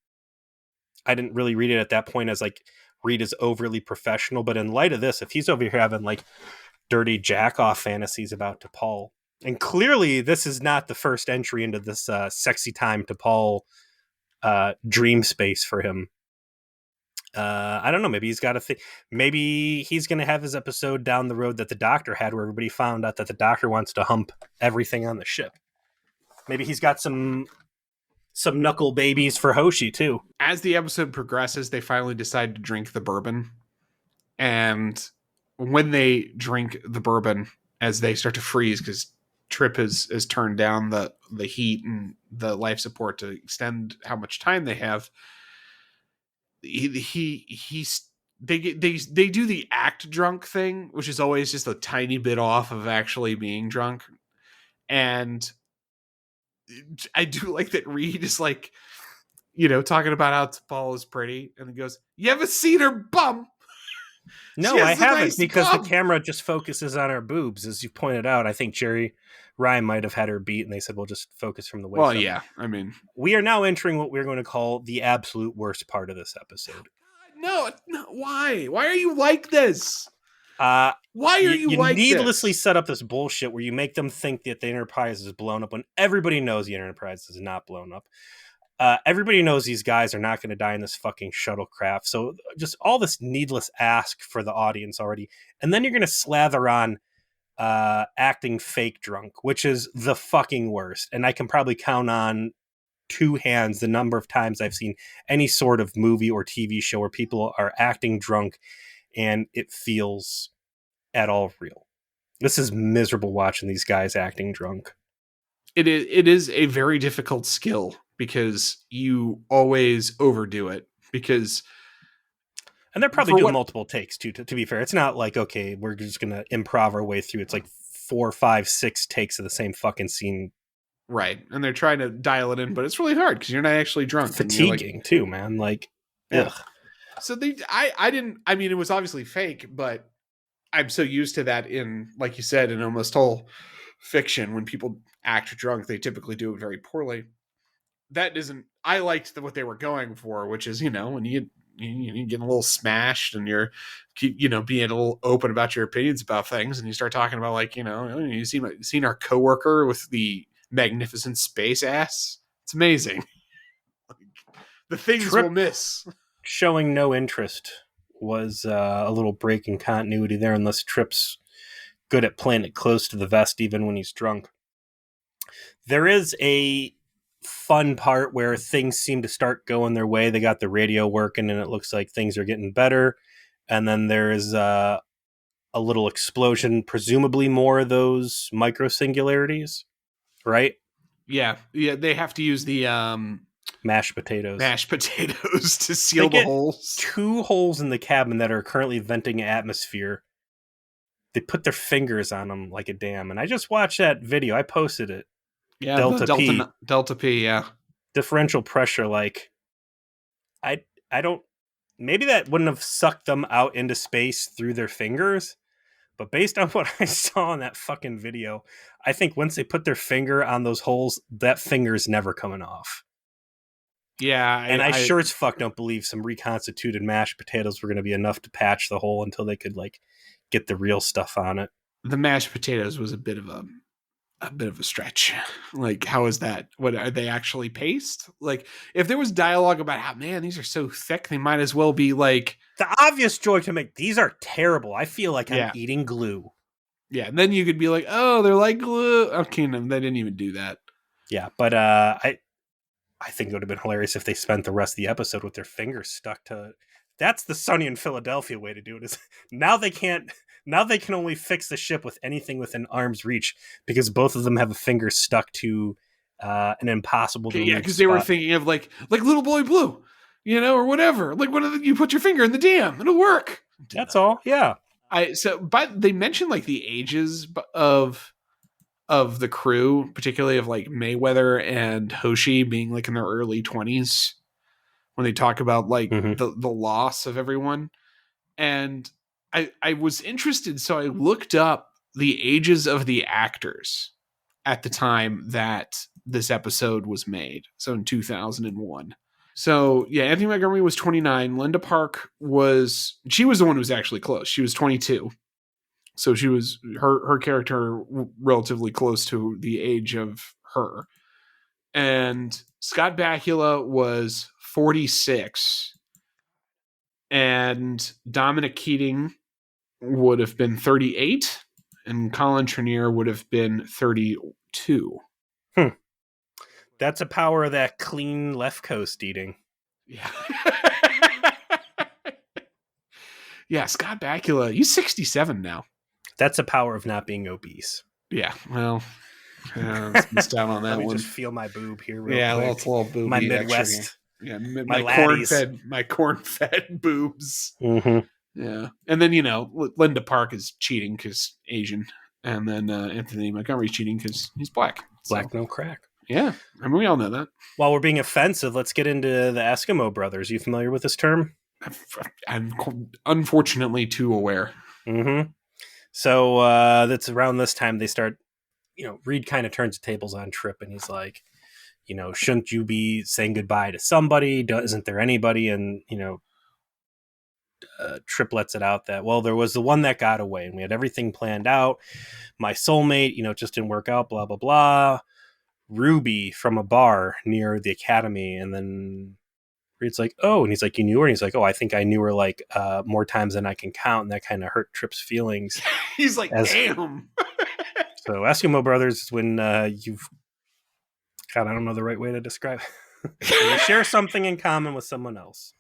I didn't really read it at that point as like Reed is overly professional, but in light of this, if he's over here having like dirty jack-off fantasies about T'Pol, and clearly this is not the first entry into this sexy time T'Pol dream space for him. I don't know. Maybe he's got a thing. Maybe he's going to have his episode down the road that the Doctor had, where everybody found out that the Doctor wants to hump everything on the ship. Maybe he's got some knuckle babies for Hoshi too. As the episode progresses, they finally decide to drink the bourbon, and when they drink the bourbon, as they start to freeze because Trip has turned down the heat and the life support to extend how much time they have. They do the act drunk thing, which is always just a tiny bit off of actually being drunk. And I do like that Reed is like, talking about how T'Pol is pretty, and he goes, "You ever seen her bum?" No, I haven't, because the camera just focuses on her boobs, as you pointed out. I think Jerry Ryan might have had her beat, and they said, "Well, just focus from the waist." Well, yeah. I mean, we are now entering what we're going to call the absolute worst part of this episode. No, why? Why are you like this? Why are you like this? You needlessly set up this bullshit where you make them think that the Enterprise is blown up when everybody knows the Enterprise is not blown up. Everybody knows these guys are not going to die in this fucking shuttlecraft. So just all this needless ask for the audience already. And then you're going to slather on acting fake drunk, which is the fucking worst. And I can probably count on two hands the number of times I've seen any sort of movie or TV show where people are acting drunk and it feels at all real. This is miserable watching these guys acting drunk. It is a very difficult skill because you always overdo it and they're probably doing multiple takes too, to be fair. It's not like, okay, we're just going to improv our way through. It's like 4, 5, 6 takes of the same fucking scene. Right. And they're trying to dial it in, but it's really hard because you're not actually drunk. Fatiguing too, man. Like, ugh. So it was obviously fake, but I'm so used to that in, like you said, in almost all fiction. When people act drunk, they typically do it very poorly. I liked what they were going for, which is, when you get a little smashed and you're, being a little open about your opinions about things, and you start talking about like, you seen our coworker with the magnificent space ass. It's amazing. The things we'll miss. Showing no interest was a little break in continuity there, unless Trip's good at playing it close to the vest even when he's drunk. There is a fun part where things seem to start going their way. They got the radio working and it looks like things are getting better. And then there is a little explosion, presumably more of those micro singularities, right? Yeah. They have to use the mashed potatoes to seal the holes. 2 holes in the cabin that are currently venting atmosphere. They put their fingers on them like a dam. And I just watched that video. I posted it. Yeah, Delta P, yeah. Differential pressure, like I don't, maybe that wouldn't have sucked them out into space through their fingers, but based on what I saw in that fucking video, I think once they put their finger on those holes, that finger's never coming off. Yeah, I sure as fuck don't believe some reconstituted mashed potatoes were going to be enough to patch the hole until they could like get the real stuff on it. The mashed potatoes was a bit of a stretch. Like, how is that? What are they actually paste? Like, if there was dialogue about how, man, these are so thick, they might as well be like the obvious joke to make. These are terrible. I feel like I'm eating glue. Yeah, and then you could be like, oh, they're like glue. Okay, no, they didn't even do that. Yeah, but I think it would have been hilarious if they spent the rest of the episode with their fingers stuck to. That's the Sunny in Philadelphia way to do it. Is now they can't. Now they can only fix the ship with anything within arm's reach because both of them have a finger stuck to an impossible to yeah, because they were thinking of like Little Boy Blue, or whatever. Like, you put your finger in the dam, it'll work. That's all. Yeah. But they mentioned like the ages of the crew, particularly of like Mayweather and Hoshi being like in their early 20s when they talk about like Mhm. the loss of everyone. And I was interested, so I looked up the ages of the actors at the time that this episode was made. So in 2001. So yeah, Anthony Montgomery was 29. Linda Park she was the one who was actually close. She was 22. So she was her character relatively close to the age of her. And Scott Bakula was 46. And Dominic Keating would have been 38. And Colin Trenier would have been 32. That's a power of that clean left coast eating. Yeah. Yeah, Scott Bakula, he's 67 now. That's a power of not being obese. Yeah, well, let's miss down on that Let me one. just feel my boob here real Yeah, quick. it's a little booby My action Midwest. here. Yeah, My my corn-fed boobs. Mm-hmm. Yeah, and then Linda Park is cheating because Asian, and then Anthony Montgomery's cheating because he's black. Black no crack. Yeah, I mean we all know that. While we're being offensive, let's get into the Eskimo brothers. Are you familiar with this term? I'm unfortunately too aware. Mm-hmm. So that's around this time they start. Reed kind of turns the tables on Trip, and he's like, shouldn't you be saying goodbye to somebody? Isn't there anybody? And Trip lets it out that, well, there was the one that got away, and we had everything planned out. My soulmate, it just didn't work out. Blah blah blah. Ruby from a bar near the academy, and then Reed's like, oh, and he's like, you knew her? And he's like, oh, I think I knew her like more times than I can count, and that kind of hurt Trip's feelings. He's like, damn. So Eskimo brothers is when you've, God, I don't know the right way to describe it. You share something in common with someone else.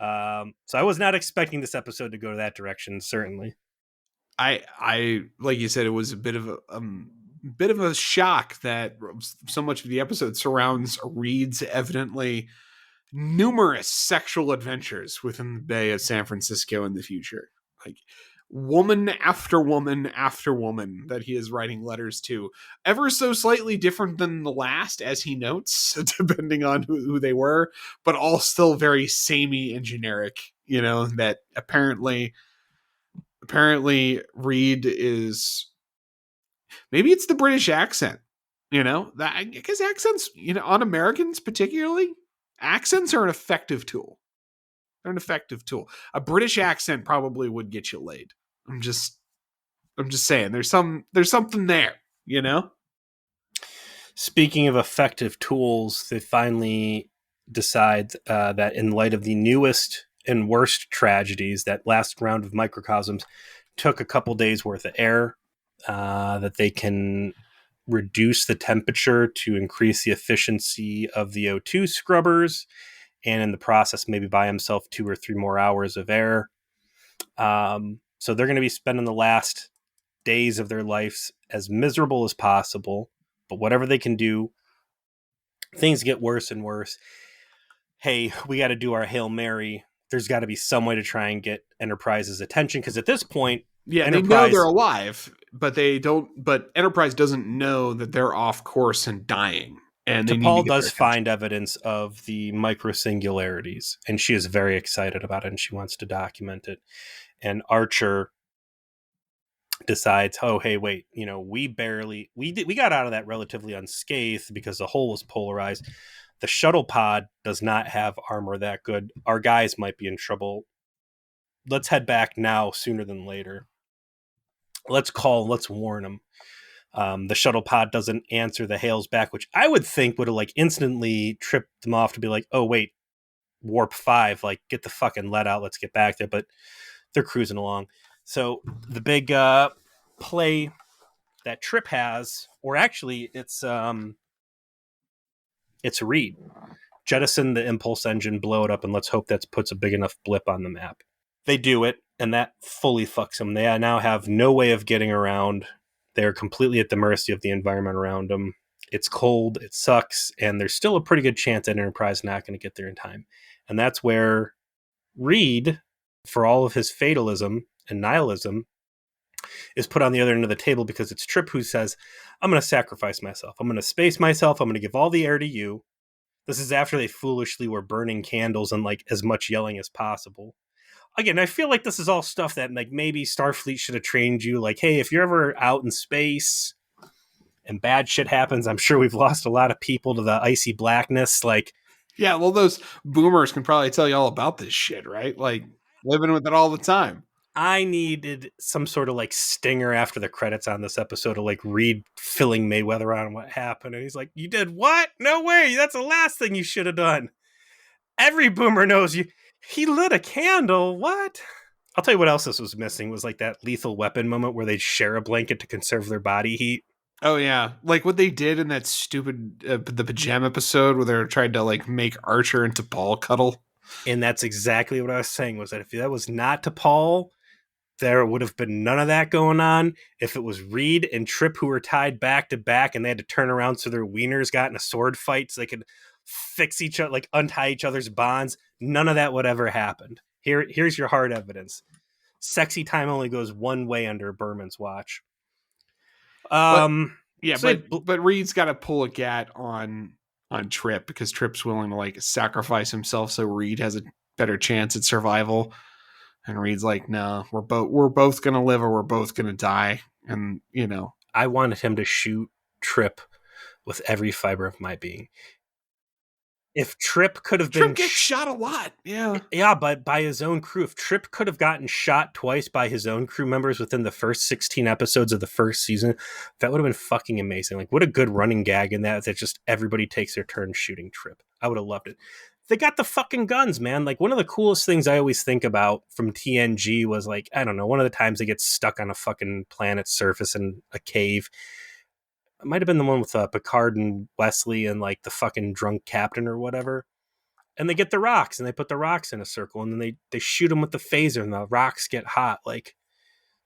So I was not expecting this episode to go to that direction, certainly. I like you said, it was a bit of a shock that so much of the episode surrounds Reed's evidently numerous sexual adventures within the Bay of San Francisco in the future. Like woman after woman after woman that he is writing letters to, ever so slightly different than the last, as he notes, depending on who they were, but all still very samey and generic, that apparently Reed is, maybe it's the British accent, that because accents, on Americans particularly, accents are an effective tool. They're an effective tool. A British accent probably would get you laid. I'm just saying there's something there, Speaking of effective tools, they finally decide that in light of the newest and worst tragedies, that last round of microcosms took a couple days worth of air, that they can reduce the temperature to increase the efficiency of the O2 scrubbers, and in the process maybe buy himself 2 or 3 more hours of air. So they're going to be spending the last days of their lives as miserable as possible, but whatever they can do, things get worse and worse. Hey, we got to do our Hail Mary. There's got to be some way to try and get Enterprise's attention, because at this point, yeah, they know they're alive, but they don't. But Enterprise doesn't know that they're off course and dying. And T'Pol does find evidence of the microsingularities, and she is very excited about it, and she wants to document it. And Archer decides, oh, hey, wait, we got out of that relatively unscathed because the hull was polarized. The shuttle pod does not have armor that good. Our guys might be in trouble. Let's head back now sooner than later. Let's warn them. The shuttle pod doesn't answer the hails back, which I would think would have like instantly tripped them off to be like, oh, wait, warp 5, like get the fucking lead out. Let's get back there. But they're cruising along. So the big play that Trip has, or actually it's Reed. Jettison the impulse engine, blow it up, and let's hope that puts a big enough blip on the map. They do it, and that fully fucks them. They now have no way of getting around. They're completely at the mercy of the environment around them. It's cold, it sucks, and there's still a pretty good chance that Enterprise is not going to get there in time. And that's where Reed, for all of his fatalism, and nihilism is put on the other end of the table because it's Trip who says, I'm going to sacrifice myself. I'm going to space myself. I'm going to give all the air to you. This is after they foolishly were burning candles and like as much yelling as possible. Again, I feel like this is all stuff that like maybe Starfleet should have trained you. Like, hey, if you're ever out in space and bad shit happens, I'm sure we've lost a lot of people to the icy blackness. Like, Yeah, well, those boomers can probably tell you all about this shit, right? Like living with it all the time. I needed some sort of like stinger after the credits on this episode of like Reed filling Mayweather on what happened. And he's like, you did what? No way. That's the last thing you should have done. Every boomer knows you. He lit a candle. What? I'll tell you what else this was missing was like that Lethal Weapon moment where they'd share a blanket to conserve their body heat. Oh yeah, like what they did in that stupid the pajama episode where they were trying to like make Archer into Paul Cuddle. And that's exactly what I was saying was that if that was not to Paul, there would have been none of that going on. If it was Reed and Trip who were tied back to back and they had to turn around so their wieners got in a sword fight so they could fix each other, like untie each other's bonds, none of that would ever happen. Here's your hard evidence. Sexy time only goes one way under Berman's watch. Yeah, so but Reed's got to pull a gat on Trip because Trip's willing to like sacrifice himself so Reed has a better chance at survival. And Reed's like, no, we're both gonna live or we're both gonna die. And you know, I wanted him to shoot Trip with every fiber of my being. If Trip could have been... Trip gets shot a lot. Yeah. Yeah, but by his own crew. If Trip could have gotten shot twice by his own crew members within the first 16 episodes of the first season, that would have been fucking amazing. Like, what a good running gag in that just everybody takes their turn shooting Trip. I would have loved it. They got the fucking guns, man. Like, one of the coolest things I always think about from TNG was, like, I don't know, one of the times they get stuck on a fucking planet's surface in a cave. It might have been the one with Picard and Wesley and like the fucking drunk captain or whatever. And they get the rocks and they put the rocks in a circle and then they shoot them with the phaser and the rocks get hot. Like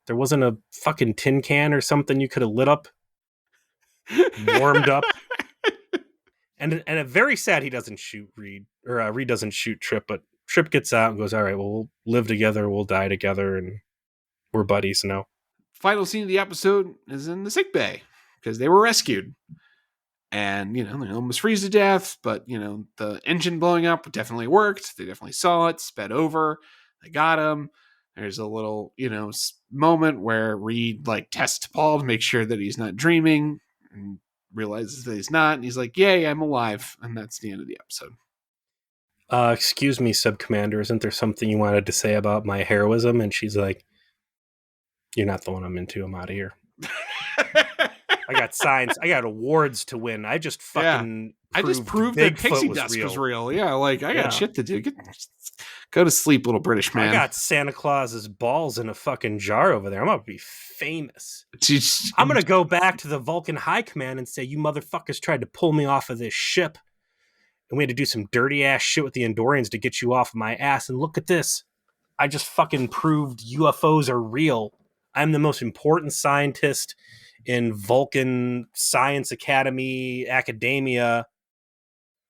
there wasn't a fucking tin can or something you could have lit up, warmed up. And very sad he doesn't shoot Reed, or Reed doesn't shoot Trip, but Trip gets out and goes, all right, well, we'll live together, we'll die together, and we're buddies now. Final scene of the episode is in the sick bay because they were rescued. And, you know, they almost freeze to death, but, you know, the engine blowing up definitely worked. They definitely saw it, sped over. They got him. There's a little, you know, moment where Reed, like, tests Paul to make sure that he's not dreaming and realizes that he's not. And he's like, yay, I'm alive. And that's the end of the episode. Excuse me, Sub-Commander, isn't there something you wanted to say about my heroism? And she's like, you're not the one I'm into. I'm out of here. I got signs. I got awards to win. I just fucking I just proved that Pixie Dust was real. Yeah, like I got shit to do. Go to sleep, little British man. I got Santa Claus's balls in a fucking jar over there. I'm gonna be famous. I'm gonna go back to the Vulcan High Command and say, you motherfuckers tried to pull me off of this ship. And we had to do some dirty ass shit with the Andorians to get you off of my ass. And look at this. I just fucking proved UFOs are real. I'm the most important scientist in Vulcan Science Academy academia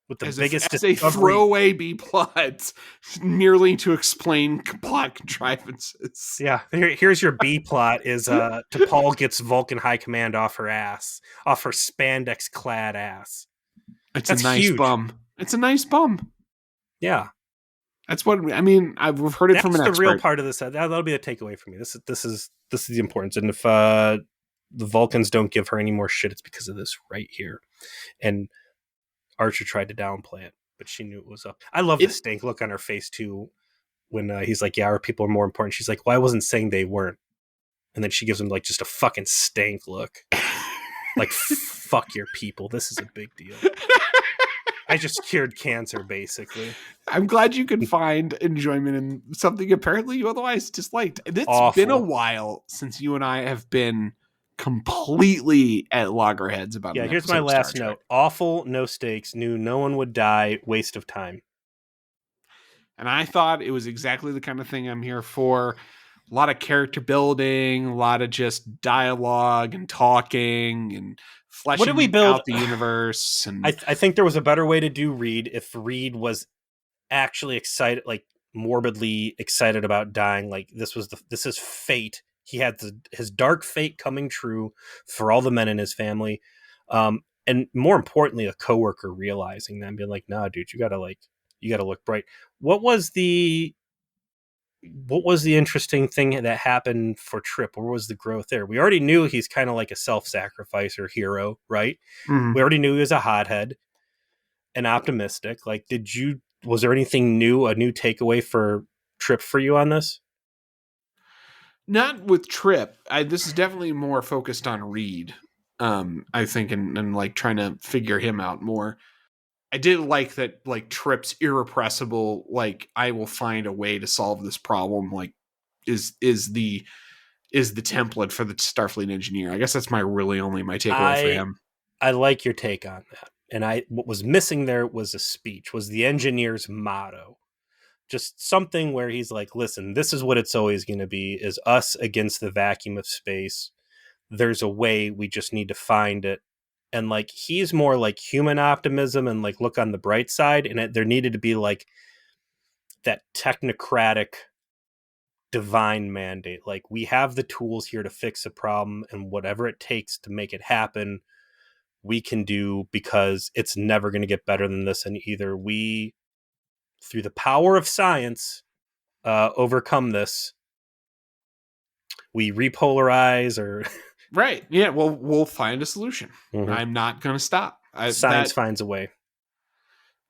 with the biggest as a throwaway B plot merely to explain plot contrivances. Yeah, here's your B plot is T'Pol gets Vulcan High Command off her ass, off her spandex clad ass. That's a nice huge bum. It's a nice bum. Yeah. That's what I mean. I've heard it from an expert. That's the real part of this. That'll be the takeaway for me. This is the importance. And if the Vulcans don't give her any more shit, it's because of this right here. And Archer tried to downplay it, but she knew it was up. I love the stank look on her face too when he's like, "Yeah, our people are more important." She's like, "Well, I wasn't saying they weren't." And then she gives him like just a fucking stank look, like, "Fuck your people. This is a big deal." I just cured cancer, basically. I'm glad you could find enjoyment in something apparently you otherwise disliked. It's been a while since you and I have been completely at loggerheads about it. Yeah, here's my last note. Awful, no stakes, knew no one would die, waste of time. And I thought it was exactly the kind of thing I'm here for. A lot of character building, a lot of just dialogue and talking and fleshing out the universe. And I think there was a better way to do Reed if Reed was actually excited, like morbidly excited about dying. Like this is fate. He had his dark fate coming true for all the men in his family. And more importantly, a coworker realizing that and being like, nah, dude, you gotta look bright. What was the interesting thing that happened for Trip? Where was the growth there? We already knew he's kind of like a self-sacrificer hero, right? Mm-hmm. We already knew he was a hothead and optimistic. Like, was there anything new, a new takeaway for Trip for you on this? Not with Trip. This is definitely more focused on Reed. I think, and like trying to figure him out more. I did like that, like Trip's irrepressible, like I will find a way to solve this problem, like is the template for the Starfleet engineer. I guess that's my takeaway for him. I like your take on that. And what was missing there was a speech, was the engineer's motto. Just something where he's like, listen, this is what it's always going to be, is us against the vacuum of space. There's a way, we just need to find it. And like, he's more like human optimism and like look on the bright side. And there needed to be like that technocratic divine mandate. Like, we have the tools here to fix a problem, and whatever it takes to make it happen, we can do, because it's never going to get better than this. And either we, through the power of science, overcome this, we repolarize, or right. Yeah. Well, we'll find a solution. Mm-hmm. I'm not going to stop. Science finds a way.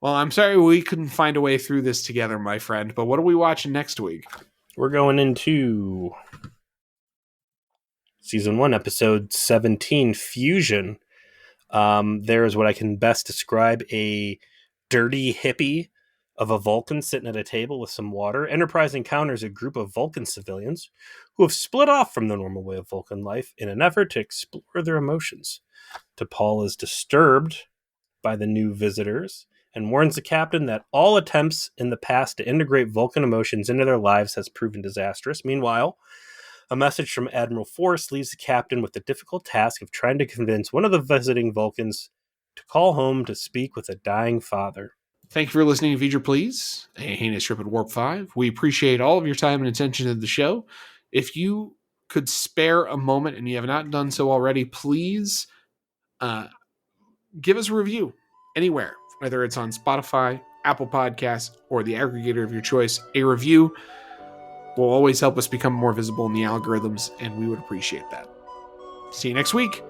Well, I'm sorry we couldn't find a way through this together, my friend, but what are we watching next week? We're going into Season 1, Episode 17, Fusion. There is what I can best describe: a dirty hippie of a Vulcan sitting at a table with some water. Enterprise encounters a group of Vulcan civilians who have split off from the normal way of Vulcan life in an effort to explore their emotions. T'Pol is disturbed by the new visitors and warns the captain that all attempts in the past to integrate Vulcan emotions into their lives has proven disastrous. Meanwhile, a message from Admiral Force leaves the captain with the difficult task of trying to convince one of the visiting Vulcans to call home to speak with a dying father. Thank you for listening to Feature Please, a heinous trip at Warp 5. We appreciate all of your time and attention to the show. If you could spare a moment and you have not done so already, please give us a review anywhere, whether it's on Spotify, Apple Podcasts, or the aggregator of your choice. A review will always help us become more visible in the algorithms, and we would appreciate that. See you next week.